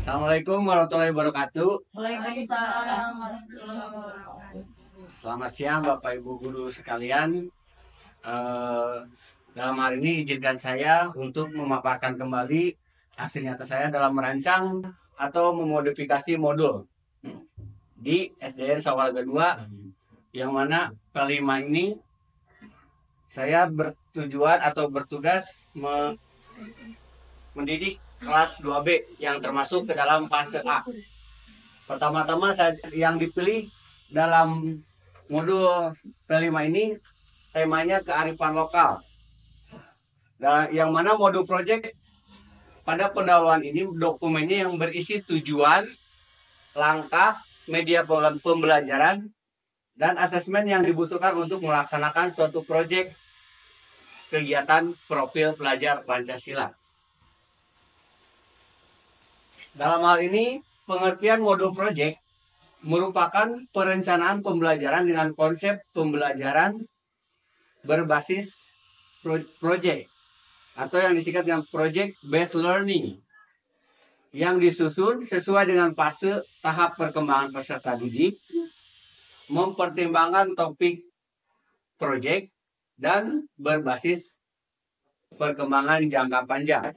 Assalamualaikum warahmatullahi wabarakatuh. Waalaikumsalam warahmatullahi wabarakatuh. Selamat siang Bapak Ibu guru sekalian. Eh, Dalam hari ini izinkan saya untuk memaparkan kembali hasil nyata saya dalam merancang atau memodifikasi modul di SDN Sawalga 2, yang mana kelima ini saya bertujuan atau bertugas mendidik kelas 2B yang termasuk ke dalam fase A. Pertama-tama yang dipilih dalam modul P5 ini temanya kearifan lokal. Dan yang mana modul proyek pada pendahuluan ini dokumennya yang berisi tujuan, langkah, media pembelajaran, dan asesmen yang dibutuhkan untuk melaksanakan suatu proyek kegiatan profil pelajar Pancasila. Dalam hal ini, pengertian modul proyek merupakan perencanaan pembelajaran dengan konsep pembelajaran berbasis proyek atau yang disingkat dengan project based learning, yang disusun sesuai dengan fase tahap perkembangan peserta didik, mempertimbangkan topik proyek, dan berbasis perkembangan jangka panjang.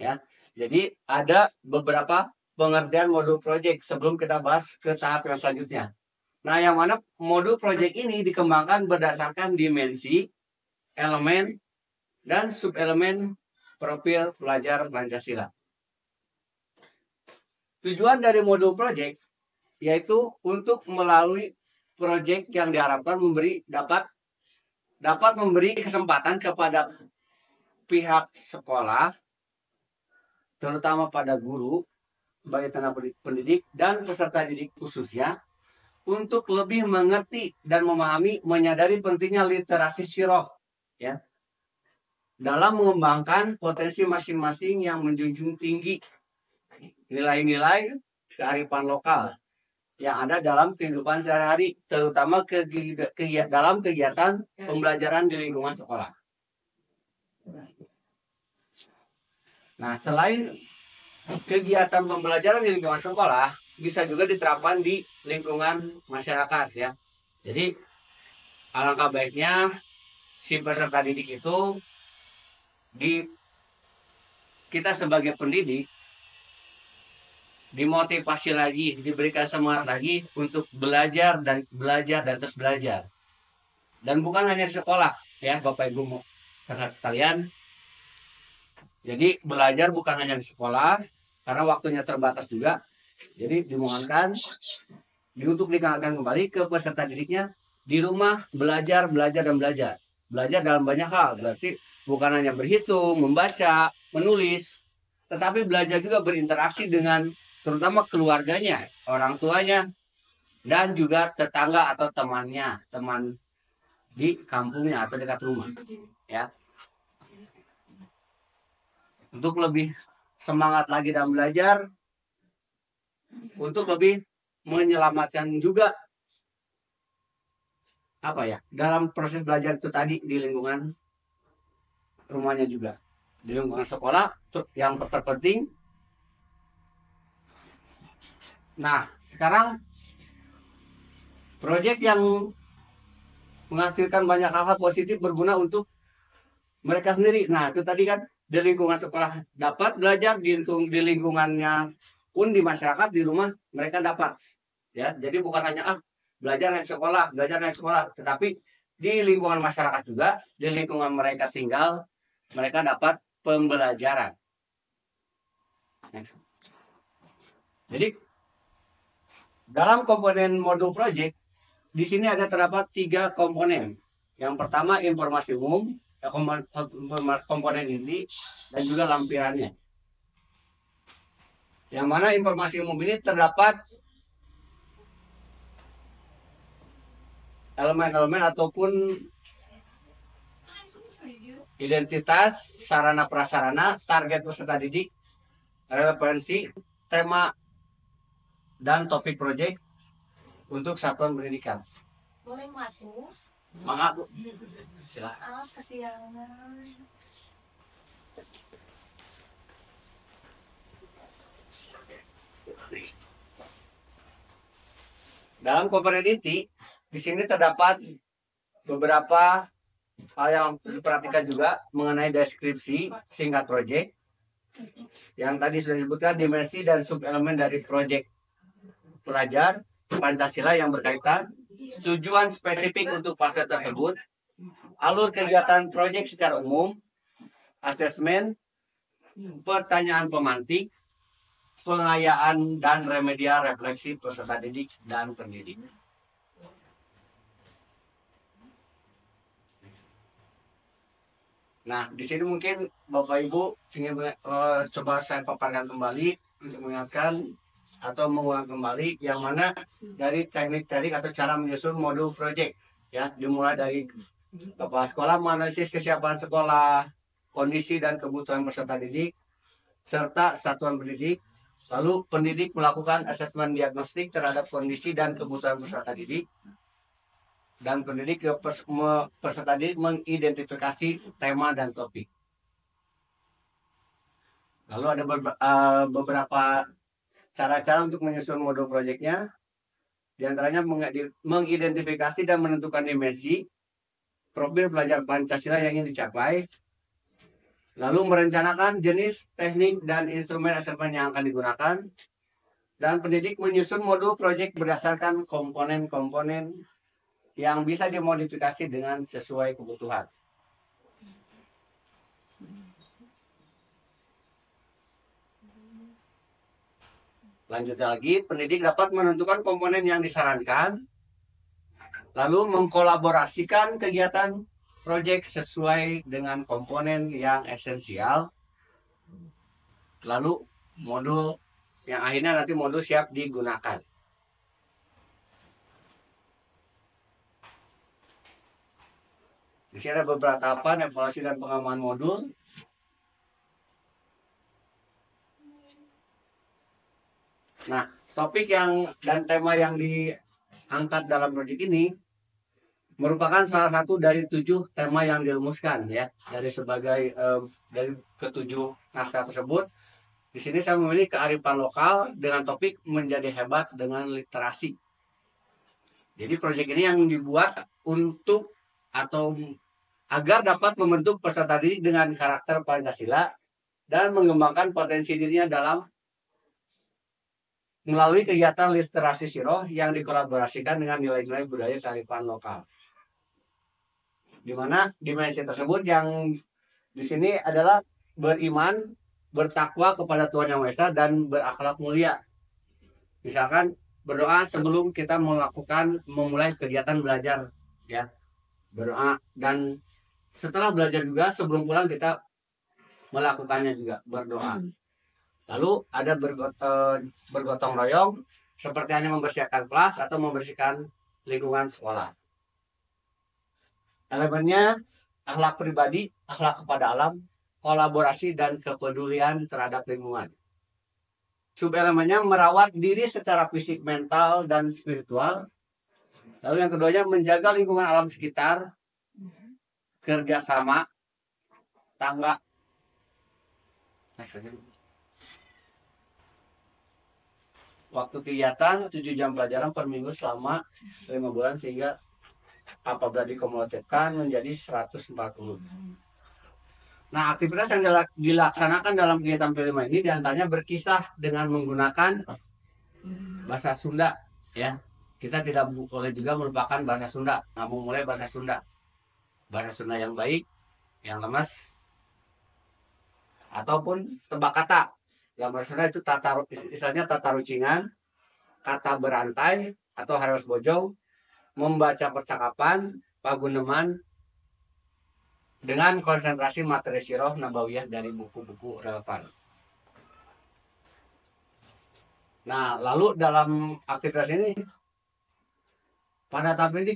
Ya, jadi ada beberapa pengertian modul proyek sebelum kita bahas ke tahap yang selanjutnya. Nah, yang mana modul proyek ini dikembangkan berdasarkan dimensi, elemen, dan subelemen profil pelajar Pancasila. Tujuan dari modul proyek yaitu untuk melalui proyek yang diharapkan dapat memberi kesempatan kepada pihak sekolah, terutama pada guru, sebagai tenaga pendidik dan peserta didik khususnya, untuk lebih mengerti dan memahami, menyadari pentingnya literasi syirah, ya, dalam mengembangkan potensi masing-masing yang menjunjung tinggi nilai-nilai kearifan lokal yang ada dalam kehidupan sehari-hari, terutama dalam kegiatan pembelajaran di lingkungan sekolah. Nah, selain kegiatan pembelajaran di lingkungan sekolah, bisa juga diterapkan di lingkungan masyarakat, ya. Jadi alangkah baiknya si peserta didik itu kita sebagai pendidik dimotivasi lagi, diberikan semangat lagi untuk belajar dan terus belajar. Dan bukan hanya di sekolah, ya Bapak Ibu sekalian. Jadi belajar bukan hanya di sekolah, karena waktunya terbatas juga. Jadi dimohonkan untuk dikenalkan kembali ke peserta didiknya di rumah belajar. Belajar dalam banyak hal, berarti bukan hanya berhitung, membaca, menulis, tetapi belajar juga berinteraksi dengan terutama keluarganya, orang tuanya, dan juga tetangga atau teman di kampungnya atau dekat rumah, ya. Untuk lebih semangat lagi dalam belajar, untuk lebih menyelamatkan juga dalam proses belajar itu tadi di lingkungan rumahnya juga, di lingkungan sekolah yang terpenting. Nah, sekarang proyek yang menghasilkan banyak hal positif berguna untuk mereka sendiri. Nah, itu tadi kan di lingkungan sekolah dapat belajar, di lingkungannya pun di masyarakat, di rumah mereka dapat, ya. Jadi bukan hanya belajar di sekolah, tetapi di lingkungan masyarakat juga, di lingkungan mereka tinggal, mereka dapat pembelajaran. Jadi dalam komponen modul proyek di sini ada terdapat 3 komponen. Yang pertama informasi umum, komponen inti, dan juga lampirannya. Yang mana informasi umum ini terdapat elemen-elemen ataupun identitas, sarana prasarana, target peserta didik, relevansi, tema, dan topik proyek untuk satuan pendidikan. Boleh masuk? Mangga, Bu. Silakan. Kesiangan. Dalam komponen inti, di sini terdapat beberapa hal yang diperhatikan juga mengenai deskripsi singkat proyek. Yang tadi sudah disebutkan dimensi dan subelemen dari proyek pelajar Pancasila yang berkaitan, tujuan spesifik untuk fase tersebut, alur kegiatan proyek secara umum, asesmen, pertanyaan pemantik, pengayaan dan remedial refleksi peserta didik dan pendidik. Nah, di sini mungkin Bapak Ibu ingin coba saya paparkan kembali untuk mengingatkan atau mengulang kembali yang mana dari teknik-teknik atau cara menyusun modul proyek, ya, dimulai dari kepala sekolah menganalisis kesiapan sekolah, kondisi dan kebutuhan peserta didik, serta satuan pendidik. Lalu pendidik melakukan asesmen diagnostik terhadap kondisi dan kebutuhan peserta didik. Dan pendidik peserta didik mengidentifikasi tema dan topik. Lalu ada beberapa cara-cara untuk menyusun modul proyeknya. Di antaranya mengidentifikasi dan menentukan dimensi profil pelajar Pancasila yang ingin dicapai. Lalu merencanakan jenis, teknik, dan instrumen asesmen yang akan digunakan. Dan pendidik menyusun modul proyek berdasarkan komponen-komponen yang bisa dimodifikasi dengan sesuai kebutuhan. Lanjut lagi, pendidik dapat menentukan komponen yang disarankan, lalu mengkolaborasikan kegiatan proyek sesuai dengan komponen yang esensial, lalu modul yang akhirnya nanti modul siap digunakan. Di sini ada beberapa tahapan evaluasi dan pengembangan modul. Nah, topik dan tema yang diangkat dalam proyek ini merupakan salah satu dari 7 tema yang dirumuskan, ya, dari ketujuh naskah tersebut. Di sini saya memilih kearifan lokal dengan topik menjadi hebat dengan literasi. Jadi proyek ini yang dibuat untuk atau agar dapat membentuk peserta didik dengan karakter Pancasila dan mengembangkan potensi dirinya melalui kegiatan literasi siroh yang dikolaborasikan dengan nilai-nilai budaya kearifan lokal. Di mana dimensi tersebut yang di sini adalah beriman, bertakwa kepada Tuhan Yang Maha Esa, dan berakhlak mulia. Misalkan berdoa sebelum kita memulai kegiatan belajar, ya, berdoa, dan setelah belajar juga sebelum pulang kita melakukannya juga, berdoa. Lalu ada bergotong royong seperti hanya membersihkan kelas atau membersihkan lingkungan sekolah. Elemennya akhlak pribadi, akhlak kepada alam, kolaborasi, dan kepedulian terhadap lingkungan. Subelemennya merawat diri secara fisik, mental, dan spiritual. Lalu yang keduanya menjaga lingkungan alam sekitar, kerjasama, tangga. Waktu kegiatan 7 jam pelajaran per minggu selama 5 bulan sehingga apabila dikumulatifkan menjadi 140. Nah, aktivitas yang dilaksanakan dalam kegiatan P5 ini diantaranya berkisah dengan menggunakan bahasa Sunda, ya. Kita tidak boleh juga melupakan bahasa Sunda, namun mulai bahasa Sunda. Bahasa Sunda yang baik, yang lemas, ataupun tebak kata. Yang bahasa Sunda itu istilahnya tata rucingan, kata berantai atau harus bojong, membaca percakapan, paguneman, dengan konsentrasi materi siroh nabawiyah dari buku-buku relevan. Nah, lalu dalam aktivitas ini, pada tahap ini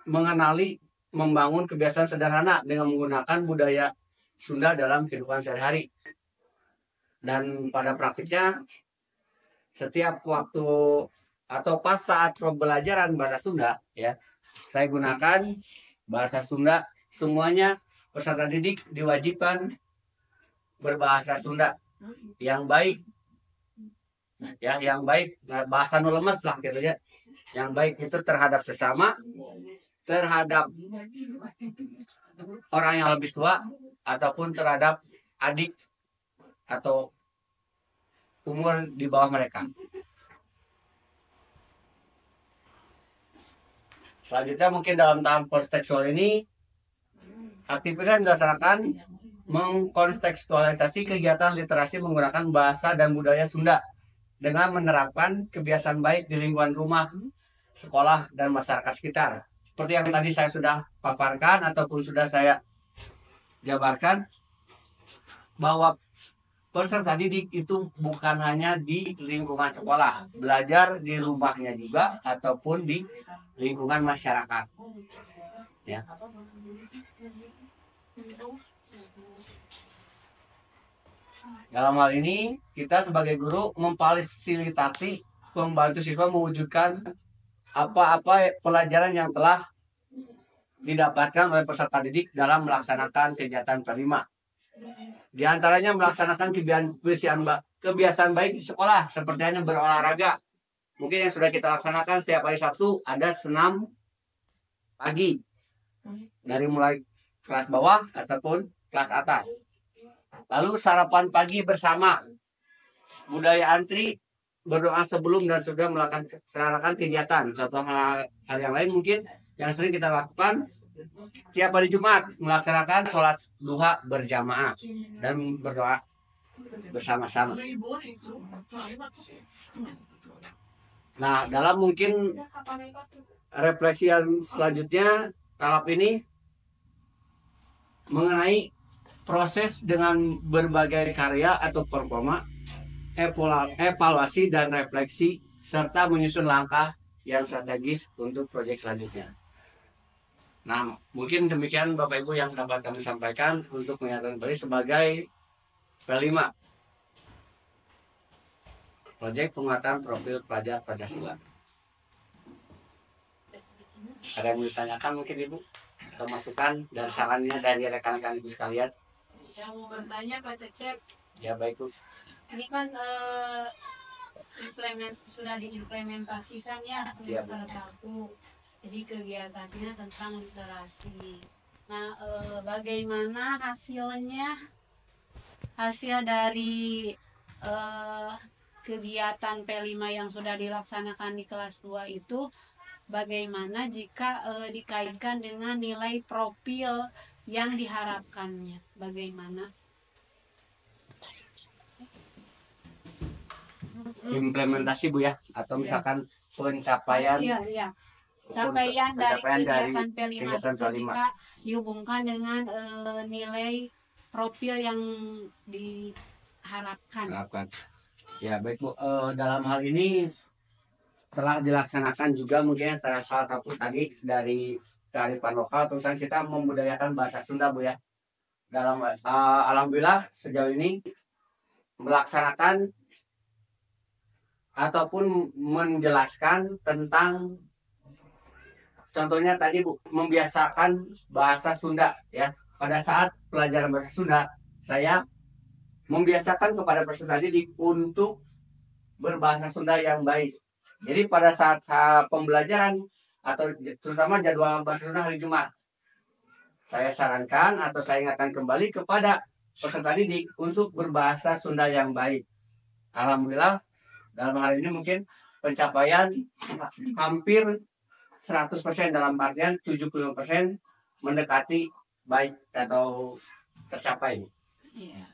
mengenali, membangun kebiasaan sederhana dengan menggunakan budaya Sunda dalam kehidupan sehari-hari. Dan pada praktiknya, setiap waktu atau pas saat pembelajaran bahasa Sunda, ya, saya gunakan bahasa Sunda. Semuanya peserta didik diwajibkan berbahasa Sunda yang baik, ya, yang baik, bahasa nu lemes lah gitu ya, yang baik itu terhadap sesama, terhadap orang yang lebih tua, ataupun terhadap adik atau umur di bawah mereka. Selanjutnya mungkin dalam tahap kontekstual ini, aktivitas yang dilaksanakan mengkontekstualisasi kegiatan literasi menggunakan bahasa dan budaya Sunda dengan menerapkan kebiasaan baik di lingkungan rumah, sekolah, dan masyarakat sekitar. Seperti yang tadi saya sudah paparkan ataupun sudah saya jabarkan, bahwa peserta didik itu bukan hanya di lingkungan sekolah, belajar di rumahnya juga ataupun di lingkungan masyarakat. Ya. Dalam hal ini, kita sebagai guru memfasilitasi membantu siswa mewujudkan apa-apa pelajaran yang telah didapatkan oleh peserta didik dalam melaksanakan kegiatan P5. Di antaranya melaksanakan kebiasaan baik di sekolah, seperti hanya berolahraga. Mungkin yang sudah kita laksanakan setiap hari Sabtu ada senam pagi, dari mulai kelas bawah ataupun kelas atas. Lalu sarapan pagi bersama, budaya antri, berdoa sebelum dan sudah melaksanakan kegiatan. Contoh hal yang lain mungkin yang sering kita lakukan tiap hari Jumat, melaksanakan sholat duha berjamaah dan berdoa bersama-sama. Nah, dalam mungkin refleksi yang selanjutnya tahap ini mengenai proses dengan berbagai karya atau performa, evaluasi dan refleksi, serta menyusun langkah yang strategis untuk proyek selanjutnya. Nah, mungkin demikian Bapak Ibu yang dapat kami sampaikan untuk mengingatkan kembali sebagai P5, proyek penguatan profil pelajar Pancasila. Ada yang mau ditanyakan mungkin Ibu? Atau masukan dan sarannya dari rekan-rekan Ibu sekalian? Yang mau bertanya Pak Cecep. Ya baik Bu. Ini kan sudah diimplementasikan ya pada Paku. Jadi kegiatannya tentang literasi. Nah, bagaimana hasilnya? Hasil dari kegiatan P5 yang sudah dilaksanakan di kelas 2 itu bagaimana jika dikaitkan dengan nilai profil yang diharapkannya? Bagaimana? Implementasi Bu ya, atau misalkan pencapaian hasil, ya. Capaian dari kegiatan P5 jika dihubungkan dengan nilai profil yang diharapkan. Ya baik Bu, dalam hal ini telah dilaksanakan juga mungkin salah satu tadi dari kearifan lokal, terusan kita membudayakan bahasa Sunda Bu ya. Dalam alhamdulillah sejauh ini melaksanakan ataupun menjelaskan tentang, contohnya tadi Bu, membiasakan bahasa Sunda ya. Pada saat pelajaran bahasa Sunda, saya membiasakan kepada peserta didik untuk berbahasa Sunda yang baik. Jadi pada saat pembelajaran atau terutama jadwal bahasa Sunda hari Jumat, saya sarankan atau saya ingatkan kembali kepada peserta didik untuk berbahasa Sunda yang baik. Alhamdulillah dalam hal ini mungkin pencapaian hampir 100%, dalam artian 70% mendekati baik atau tercapai. Iya.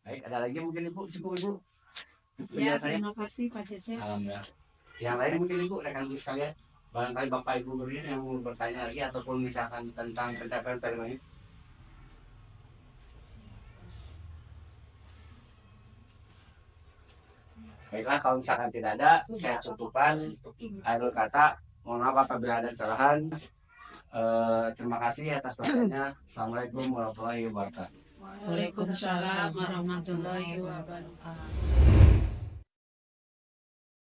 Baik, ada lagi mungkin Ibu? Cukup Ibu? Ya, terima kasih Pak Cecep. Alhamdulillah. Yang lain mungkin Ibu, rekan Ibu sekalian, barangkali Bapak Ibu guru yang mau bertanya lagi ataupun misalkan tentang pencapaian P5 ini. Baiklah, kalau misalkan tidak ada, saya cukupkan akhir kata. Mohon maaf apabila ada kesalahan. Terima kasih atas perhatiannya. Assalamualaikum warahmatullahi wabarakatuh. Waalaikumsalam warahmatullahi wabarakatuh.